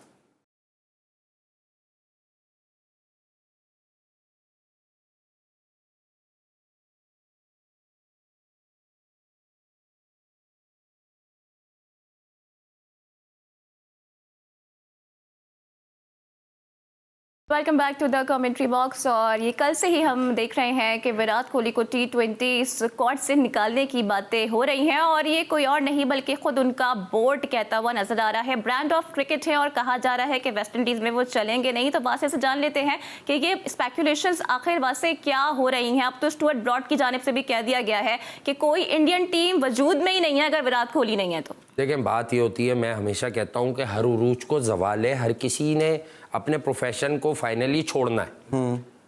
Welcome back to the commentary box. और ये कल से ही हम देख रहे हैं कि विराट कोहली को T20 स्क्वाड से निकालने की बातें हो रही हैं और ये कोई और नहीं बल्कि खुद उनका बोर्ड कहता हुआ नजर आ रहा है। ब्रांड ऑफ क्रिकेट है और कहा जा रहा है कि वेस्ट इंडीज में वो चलेंगे नहीं। तो वासे से जान लेते हैं कि ये स्पेकुलेशंस आखिर वासे क्या हो रही हैं। अब तो स्टुअर्ट ब्रॉड की जानिब से भी कह दिया गया है कि कोई इंडियन टीम वजूद में ही नहीं है अगर विराट कोहली नहीं है तो। देखिए बात ये होती है, मैं हमेशा कहता हूं कि हर उरूज को जवाल है, हर किसी ने अपने प्रोफेशन को फाइनली छोड़ना है।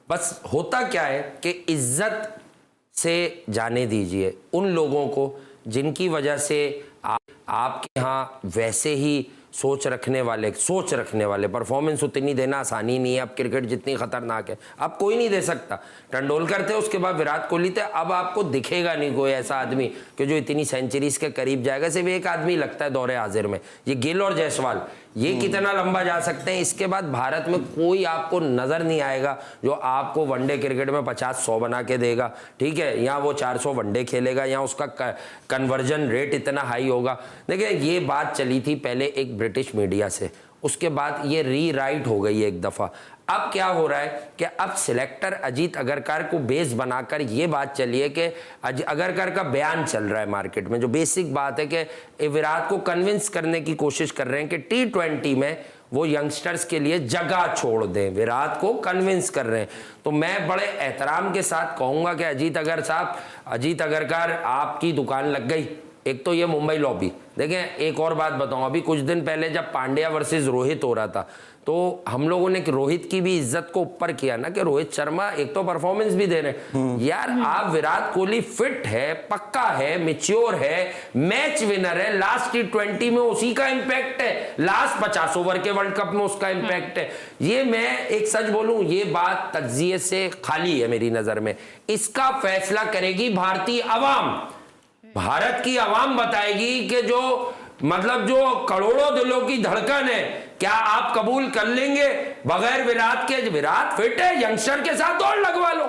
बस होता क्या है कि इज्जत से जाने दीजिए उन लोगों को जिनकी वजह से आपके यहाँ वैसे ही सोच रखने वाले परफॉर्मेंस उतनी देना आसानी नहीं है। अब क्रिकेट जितनी खतरनाक है अब कोई नहीं दे सकता। तेंदुलकर थे, उसके बाद विराट कोहली थे, अब आपको दिखेगा नहीं कोई ऐसा आदमी कि जो इतनी सेंचुरीज के करीब जाएगा। सिर्फ एक आदमी लगता है दौरे हाजिर में, ये गिल और जायसवाल, ये कितना लंबा जा सकते हैं। इसके बाद भारत में कोई आपको नजर नहीं आएगा जो आपको वनडे क्रिकेट में 50-100 बना के देगा। ठीक है, यहाँ वो 400 वनडे खेलेगा, यहाँ उसका कन्वर्जन रेट इतना हाई होगा। देखिए ये बात चली थी पहले एक ब्रिटिश मीडिया से, उसके बाद ये रीराइट हो गई है एक दफ़ा। अब क्या हो रहा है कि अब सिलेक्टर अजीत अगरकर को बेस बनाकर ये बात चली है कि अगरकर का बयान चल रहा है मार्केट में, जो बेसिक बात है कि विराट को कन्विंस करने की कोशिश कर रहे हैं कि T20 में वो यंगस्टर्स के लिए जगह छोड़ दें, विराट को कन्विंस कर रहे हैं। तो मैं बड़े एहतराम के साथ कहूंगा कि अजीत अगरकर आपकी दुकान लग गई। एक तो ये मुंबई लॉबी, देखें एक और बात बताऊं, अभी कुछ दिन पहले जब पांड्या वर्सेस रोहित हो रहा था तो हम लोगों ने रोहित की भी इज्जत को ऊपर किया ना, कि रोहित शर्मा एक तो परफॉर्मेंस भी दे रहे हैं यार, आप विराट कोहली फिट है, पक्का है, मैच्योर है, मैच विनर है, लास्ट T20 में उसी का इंपैक्ट है, लास्ट 50 ओवर के वर्ल्ड कप में उसका इंपैक्ट है। ये मैं एक सच बोलूं, ये बात तज्जिए से खाली है मेरी नजर में। इसका फैसला करेगी भारतीय अवाम, भारत की अवाम बताएगी कि जो जो करोड़ों दिलों की धड़कन है, क्या आप कबूल कर लेंगे बगैर विराट के? विराट फिट है, यंगस्टर के साथ दौड़ लगवा लो,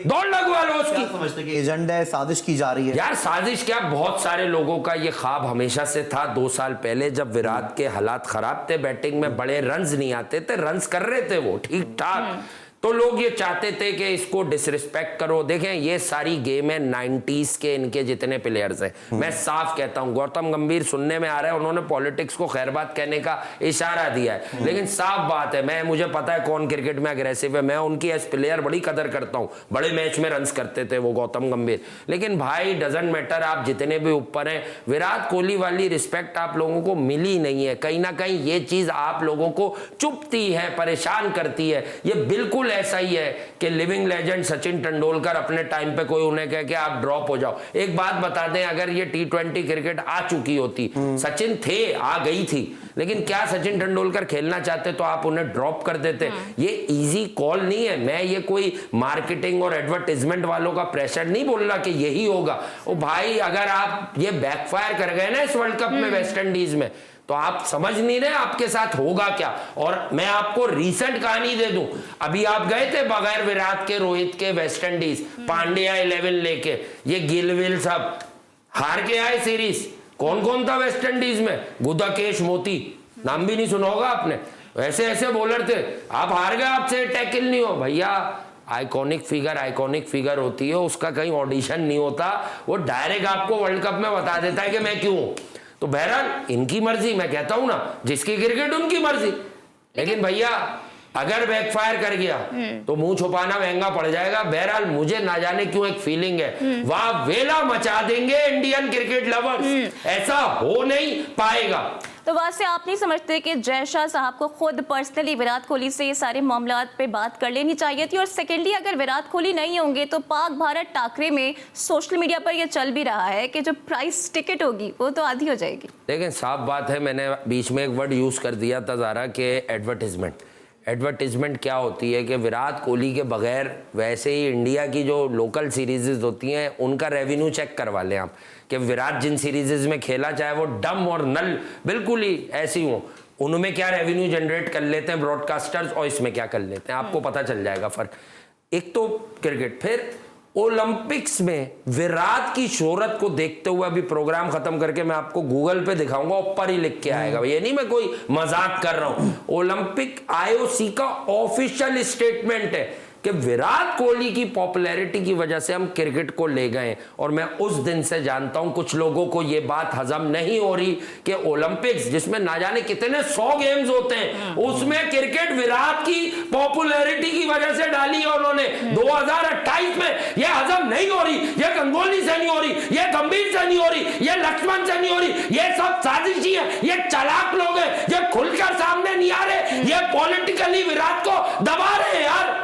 दौड़ लगवा लो उसकी। समझते कि एजेंडा है, साजिश की जा रही है? यार साजिश क्या, बहुत सारे लोगों का ये ख्वाब हमेशा से था। 2 साल पहले जब विराट के हालात खराब थे, बैटिंग में बड़े रन्स नहीं आते थे, रन्स कर रहे थे वो ठीक ठाक, तो लोग ये चाहते थे कि इसको डिसरिस्पेक्ट करो। देखें ये सारी गेम है 90s के इनके जितने प्लेयर्स हैं, मैं साफ कहता हूं, गौतम गंभीर सुनने में आ रहा है उन्होंने पॉलिटिक्स को खैरबात कहने का इशारा दिया है, लेकिन साफ बात है, मुझे पता है कौन क्रिकेट में अग्रेसिव है, मैं उनकी एज प्लेयर बड़ी कदर करता हूं, बड़े मैच में रन्स करते थे वो गौतम गंभीर, लेकिन भाई डजंट मैटर, आप जितने भी ऊपर हैं, विराट कोहली वाली रिस्पेक्ट आप लोगों को मिली नहीं है। कहीं ना कहीं ये चीज आप लोगों को चुभती है, परेशान करती है। ये बिल्कुल ऐसा ही है कि लिविंग लेजेंड सचिन तेंदुलकर अपने टाइम पे कोई उन्हें कहे कि आप ड्रॉप हो जाओ। एक बात बता दें, अगर ये T20 क्रिकेट आ चुकी होती, सचिन थे, आ गई थी, लेकिन क्या सचिन तेंदुलकर खेलना चाहते तो आप उन्हें ड्रॉप कर देते? ये इजी कॉल नहीं है। मैं ये कोई मार्केटिंग और एडवर्टाइजमेंट वालों का प्रेशर नहीं बोल रहा कि यही होगा। ओ भाई, अगर आप ये बैकफायर कर गए ना इस वर्ल्ड कप में वेस्ट इंडीज में, तो आप समझ नहीं रहे आपके साथ होगा क्या। और मैं आपको रीसेंट कहानी दे दूं, अभी आप गए थे बगैर विराट के, रोहित के वेस्ट इंडीज, पांड्या 11 लेके, ये गिल सब हार के आए सीरीज। कौन कौन था वेस्ट इंडीज में? गुदाकेश मोती, नाम भी नहीं सुना होगा आपने, वैसे ऐसे बॉलर थे, आप हार गए, आपसे टैकल नहीं हो। भैया आइकॉनिक फिगर होती है, उसका कहीं ऑडिशन नहीं होता, वो डायरेक्ट आपको वर्ल्ड कप में बता देता है कि मैं क्यों हूं। तो बहरहाल इनकी मर्जी, मैं कहता हूं ना, जिसकी क्रिकेट उनकी मर्जी, लेकिन भैया अगर बैकफायर कर गया तो मुंह छुपाना महंगा पड़ जाएगा। बहरहाल मुझे ना जाने क्यों एक फीलिंग है, वह वेला मचा देंगे इंडियन क्रिकेट लवर्स, ऐसा हो नहीं पाएगा। तो वहां से आप नहीं समझते कि जय शाह साहब को खुद पर्सनली विराट कोहली से ये सारे मामलात पे बात कर लेनी चाहिए थी? और सेकेंडली, अगर विराट कोहली नहीं होंगे तो पाक भारत टाकरे में सोशल मीडिया पर ये चल भी रहा है कि जो प्राइस टिकट होगी वो तो आधी हो जाएगी। लेकिन साफ बात है, मैंने बीच में एक वर्ड यूज कर दिया था ज़ारा के एडवर्टीजमेंट क्या होती है कि विराट कोहली के बगैर वैसे ही इंडिया की जो लोकल सीरीजेज होती हैं उनका रेवेन्यू चेक करवा लें आप, कि विराट जिन सीरीजेज में खेला, चाहे वो डम और नल बिल्कुल ही ऐसी हो, उनमें क्या रेवेन्यू जनरेट कर लेते हैं ब्रॉडकास्टर्स और इसमें क्या कर लेते हैं, आपको पता चल जाएगा फर्क। एक तो क्रिकेट, फिर ओलंपिक्स में विराट की शोहरत को देखते हुए अभी प्रोग्राम खत्म करके मैं आपको गूगल पे दिखाऊंगा, ऊपर ही लिख के आएगा, ये नहीं मैं कोई मजाक कर रहा हूं, ओलंपिक IOC का ऑफिशियल स्टेटमेंट है कि विराट कोहली की पॉपुलैरिटी की वजह से हम क्रिकेट को ले गए। और मैं उस दिन से जानता हूं कुछ लोगों को ये बात हजम नहीं हो रही कि ओलंपिक्स, जिसमें ना जाने कितने 100 गेम्स होते हैं, उसमें क्रिकेट विराट की पॉपुलैरिटी की वजह से डाली है उन्होंने 2028 में। ये हजम नहीं हो रही, ये गंगोली से नहीं हो रही, ये गंभीर से नहीं हो रही, ये लक्ष्मण से नहीं हो रही, ये सब साजिशी है, ये चालाक लोग हैं, ये खुलकर सामने नहीं आ रहे, ये पॉलिटिकली विराट को दबा रहे हैं यार।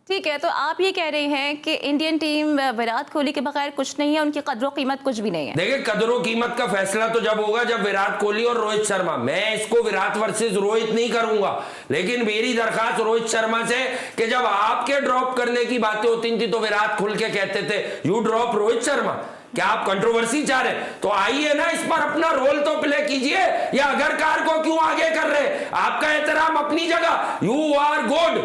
ठीक है, तो आप ये कह रहे हैं कि इंडियन टीम विराट कोहली के बगैर कुछ नहीं है, उनकी कदरों कीमत कुछ भी नहीं है। देखिए, कदरों कीमत का फैसला तो जब होगा जब विराट कोहली और रोहित शर्मा, मैं इसको विराट वर्सेस रोहित नहीं करूंगा, लेकिन मेरी दरखास्त रोहित शर्मा से कि जब आपके ड्रॉप करने की बातें होती थी तो विराट खुल के कहते थे यू ड्रॉप रोहित शर्मा, क्या आप कंट्रोवर्सी चाह रहे हैं? तो आइए ना, इस पर अपना रोल तो प्ले कीजिए। या अगर कार को क्यों आगे कर रहे? आपका एहतराम अपनी जगह, you are good,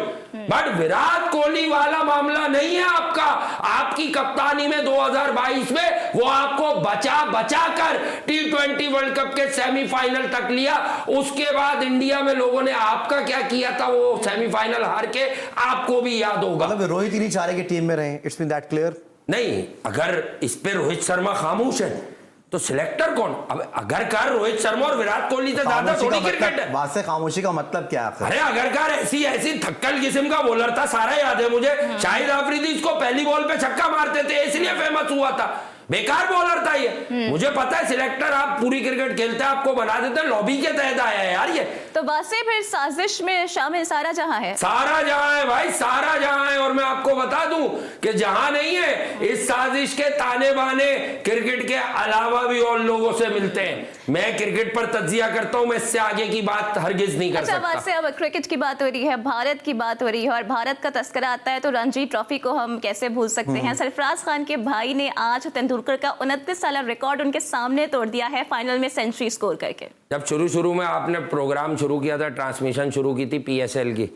but Virat Kohli वाला मामला नहीं है आपका। आपकी कप्तानी में 2022 में वो आपको बचा बचा कर T20 वर्ल्ड कप के सेमीफाइनल तक लिया। उसके बाद इंडिया में लोगों ने आपका क्या किया था, वो सेमीफाइनल हार के, आपको भी याद होगा। मतलब रोहित ही नहीं चाह रहे कि टीम में रहें, इट्स बीन दैट क्लियर? नहीं, अगर इस पे रोहित शर्मा खामोश है तो सिलेक्टर कौन? अब अगर कार रोहित शर्मा और विराट कोहली से ज्यादा थोड़ी क्रिकेट है। बात से खामोशी का मतलब क्या है? अरे अगर कार ऐसी थक्कल किस्म का बॉलर था, सारा याद है मुझे। शाहिद अफरीदी इसको पहली बॉल पे छक्का मारते थे, इसलिए फेमस हुआ था। बेकार बॉलर था ये। मुझे पता है सिलेक्टर आप पूरी क्रिकेट खेलते हैं, आपको बना देते हैं, लॉबी के तहत आया है यार ये। तो वैसे फिर साजिश में शामिल सारा जहां है, सारा जहां है भाई, सारा जहां है। और मैं आपको बता दूं कि जहां नहीं है, इस साजिश के ताने बाने क्रिकेट के अलावा भी और लोगों से मिलते हैं। मैं क्रिकेट पर तज्जिया करता हूं, मैं इससे आगे की बात हरगिज नहीं कर सकता। वैसे अब क्रिकेट की बात हो रही है, भारत की बात हो रही है, और भारत का तस्करा आता है तो रणजी ट्रॉफी को हम कैसे भूल सकते हैं। सरफराज खान के भाई ने आज तेंदुलकर का 29 साल रिकॉर्ड उनके सामने तोड़ दिया है, फाइनल में सेंचुरी स्कोर करके। जब शुरू में आपने प्रोग्राम शुरू किया था, ट्रांसमिशन शुरू की थी PSL की,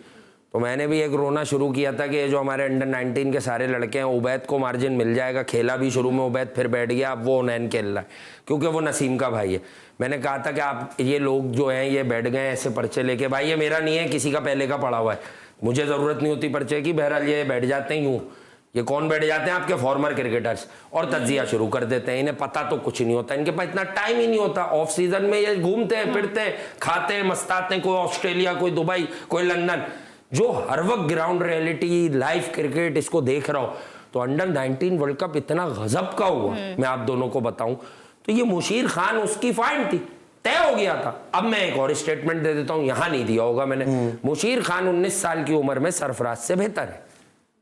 तो मैंने भी एक रोना शुरू किया था कि ये जो हमारे अंडर 19 के सारे लड़के हैं, उबैद को मार्जिन मिल जाएगा। खेला भी शुरू में उबैद, फिर बैठ गया, अब वो उनैन खेल रहा है क्योंकि वो नसीम का भाई है। मैंने कहा था कि आप ये लोग जो हैं ये बैठ गए ऐसे पर्चे लेके, भाई ये मेरा नहीं है, किसी का पहले का पड़ा हुआ है, मुझे ज़रूरत नहीं होती पर्चे की। बहरहाल ये बैठ जाते हैं यूँ, ये कौन बैठ जाते हैं? आपके फॉर्मर क्रिकेटर्स, और तज्जिया शुरू कर देते हैं। इन्हें पता तो कुछ नहीं होता, इनके पास इतना टाइम ही नहीं होता। ऑफ सीजन में ये घूमते हैं, फिरते हैं, खाते हैं, मस्ताते हैं, कोई ऑस्ट्रेलिया, कोई दुबई, कोई लंदन। जो हर वक्त ग्राउंड रियलिटी, लाइव क्रिकेट इसको देख रहा हो, तो अंडर 19 वर्ल्ड कप इतना गजब का हुआ, मैं आप दोनों को बताऊं तो ये मुशीर खान उसकी फाइट थी, तय हो गया था। अब मैं एक और स्टेटमेंट दे देता हूं, यहां नहीं दिया होगा मैंने। मुशीर खान 19 साल की उम्र में सरफराज से बेहतर है,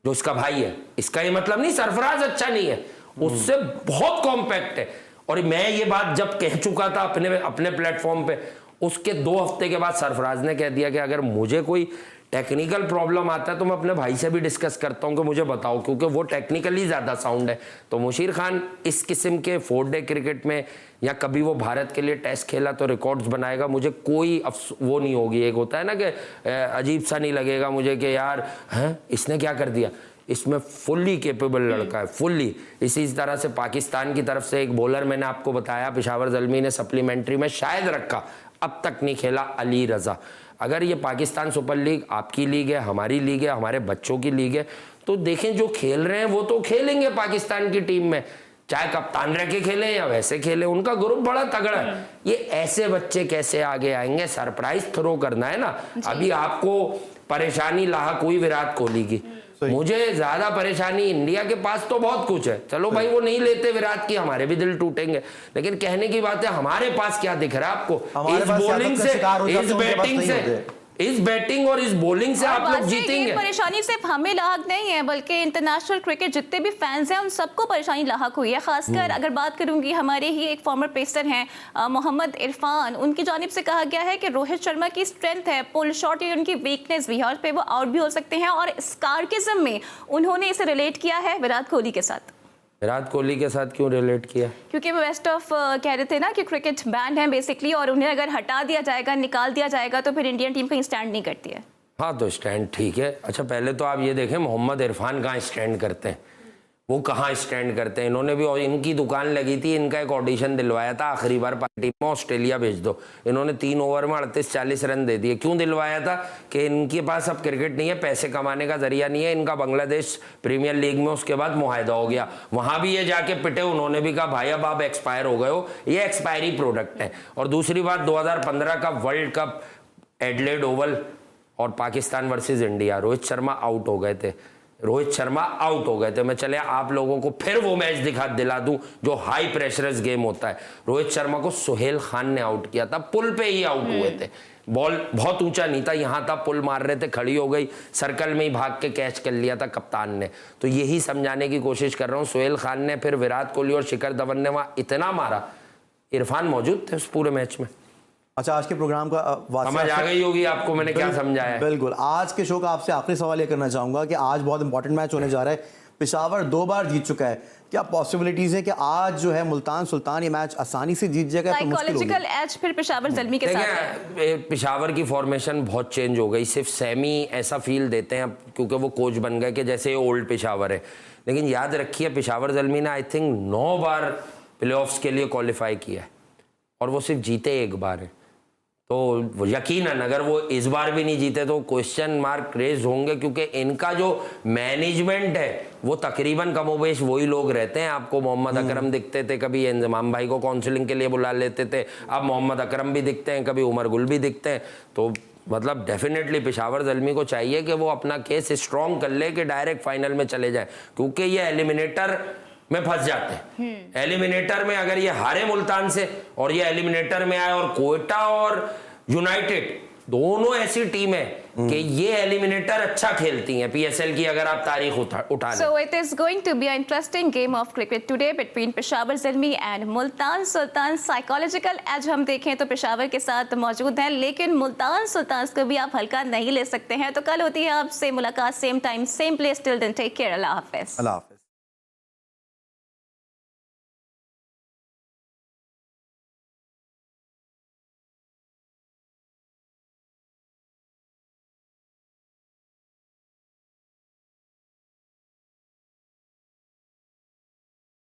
जो उसका भाई है। इसका ये मतलब नहीं सरफराज अच्छा नहीं है, उससे बहुत कॉम्पैक्ट है। और मैं ये बात जब कह चुका था अपने प्लेटफॉर्म पे, उसके 2 हफ्ते के बाद सरफराज ने कह दिया कि अगर मुझे कोई टेक्निकल प्रॉब्लम आता है तो मैं अपने भाई से भी डिस्कस करता हूं कि मुझे बताओ, क्योंकि वो टेक्निकली ज्यादा साउंड है। तो मुशीर खान इस किस्म के 4 डे क्रिकेट में, या कभी वो भारत के लिए टेस्ट खेला तो रिकॉर्ड्स बनाएगा, मुझे कोई वो नहीं होगी। एक होता है ना कि अजीब सा नहीं लगेगा मुझे कि यार हैं इसने क्या कर दिया। इसमें फुल्ली कैपेबल लड़का है, फुल्ली। इसी तरह से पाकिस्तान की तरफ से एक बॉलर मैंने आपको बताया, पेशावर ज़ल्मी ने सप्लीमेंट्री में शायद रखा, अब तक नहीं खेला, अली रजा। अगर ये पाकिस्तान सुपर लीग आपकी लीग है, हमारी लीग है, हमारे बच्चों की लीग है, तो देखें जो खेल रहे हैं वो तो खेलेंगे पाकिस्तान की टीम में, चाहे कप्तान रह के खेले या वैसे खेले, उनका ग्रुप बड़ा तगड़ा है। ये ऐसे बच्चे कैसे आगे आएंगे? सरप्राइज थ्रो करना है ना। अभी आपको परेशानी लाहक हुई विराट कोहली की, मुझे ज्यादा परेशानी इंडिया के पास तो बहुत कुछ है। चलो भाई वो नहीं लेते विराट की, हमारे भी दिल टूटेंगे, लेकिन कहने की बात है हमारे पास क्या दिख रहा है आपको? इस बॉलिंग से, इस बैटिंग से, इस बैटिंग और इस बॉलिंग से आप लोग जीतेंगे। परेशानी सिर्फ हमें लाहक नहीं है, बल्कि इंटरनेशनल क्रिकेट जितने भी फैंस हैं उन सबको परेशानी लाहक हुई है। खासकर अगर बात करूंगी, हमारे ही एक फॉर्मर पेसर हैं मोहम्मद इरफान, उनकी जानिब से कहा गया है कि रोहित शर्मा की स्ट्रेंथ है, पुल शॉट ये उनकी वीकनेस भी है, और पे वो आउट भी हो सकते हैं। और स्टार्किज्म में उन्होंने इसे रिलेट किया है विराट कोहली के साथ। विराट कोहली के साथ क्यों रिलेट किया? क्योंकि वो बेस्ट ऑफ कह रहे थे ना कि क्रिकेट बैंड है बेसिकली, और उन्हें अगर हटा दिया जाएगा, निकाल दिया जाएगा, तो फिर इंडियन टीम कहीं स्टैंड नहीं करती है। हाँ तो स्टैंड ठीक है। अच्छा पहले तो आप ये देखें मोहम्मद इरफान कहाँ स्टैंड करते हैं, वो कहाँ स्टैंड करते हैं। इन्होंने भी, और इनकी दुकान लगी थी, इनका एक ऑडिशन दिलवाया था आखिरी बार पार्टी में, ऑस्ट्रेलिया भेज दो। इन्होंने 3 ओवर में 38-40 रन दे दिए। क्यों दिलवाया था? कि इनके पास अब क्रिकेट नहीं है, पैसे कमाने का जरिया नहीं है। इनका बांग्लादेश प्रीमियर लीग में उसके बाद मुआहदा हो गया, वहां भी ये जाके पिटे। उन्होंने भी कहा भाई अब आप एक्सपायर हो गए हो, ये एक्सपायरी प्रोडक्ट है। और दूसरी बात 2015 का वर्ल्ड कप एडलेड ओवल और Pakistan versus India, Rohit Sharma out हो गए थे, रोहित शर्मा आउट हो गए थे। मैं चले आप लोगों को फिर वो मैच दिला दूं जो हाई प्रेशरस गेम होता है। रोहित शर्मा को सुहेल खान ने आउट किया था, पुल पे ही आउट हुए थे। बॉल बहुत ऊंचा नहीं था, यहां था, पुल मार रहे थे, खड़ी हो गई, सर्कल में ही भाग के कैच कर लिया था कप्तान ने। तो यही समझाने की कोशिश कर रहा हूं। सुहेल खान ने, फिर विराट कोहली और शिखर धवन ने वहां इतना मारा, इरफान मौजूद थे उस पूरे मैच में। अच्छा, आज के प्रोग्राम का समझ आ गई होगी आपको मैंने क्या समझाया है। बिल्कुल। आज के शो का आपसे आखिरी सवाल ये करना चाहूंगा कि आज बहुत इंपॉर्टेंट मैच होने जा रहा है पेशावर 2 बार जीत चुका है। क्या पॉसिबिलिटीज है कि आज जो है मुल्तान सुल्तान ये मैच आसानी से जीत जाएगा? तो मुश्किल होगी। साइकोलॉजिकल एज फिर पेशावर ज़ल्मी के साथ है। देखिए, पेशावर की फॉर्मेशन बहुत चेंज हो गई, सिर्फ सेमी ऐसा फील देते हैं अब क्योंकि वो कोच बन गए कि जैसे ओल्ड पेशावर है। लेकिन याद रखिए पेशावर ज़ल्मी ने आई थिंक 9 बार प्लेऑफ्स के लिए क्वालिफाई किया है और वो सिर्फ जीते 1 बार है। तो यकीनन अगर वो इस बार भी नहीं जीते तो क्वेश्चन मार्क रेज होंगे, क्योंकि इनका जो मैनेजमेंट है वो तकरीबन कमोबेश वही लोग रहते हैं। आपको मोहम्मद अकरम दिखते थे, कभी इंजमाम भाई को काउंसलिंग के लिए बुला लेते थे, अब मोहम्मद अकरम भी दिखते हैं, कभी उमर गुल भी दिखते हैं। तो मतलब डेफिनेटली पेशावर ज़ल्मी को चाहिए कि वो अपना केस स्ट्रॉन्ग कर ले कि डायरेक्ट फाइनल में चले जाए, क्योंकि ये एलिमिनेटर में फंस जाते हैं। एलिमिनेटर में अगर ये हारे मुल्तान से और ये एलिमिनेटर में आए और कोयटा और यूनाइटेड दोनों ऐसी टीम है कि ये एलिमिनेटर अच्छा खेलती हैं पीएसएल की, अगर आप तारीख उठा लें। So it is going to be an interesting game of cricket today between Peshawar Zalmi and Multan Sultan. Psychological edge हम देखें तो पेशावर के साथ मौजूद हैं, लेकिन मुल्तान सुल्तान को भी आप हल्का नहीं ले सकते हैं। तो कल होती है आपसे मुलाकात, same time same place. Till then take care, Allah हाफिज। अल्लाह हाफिज।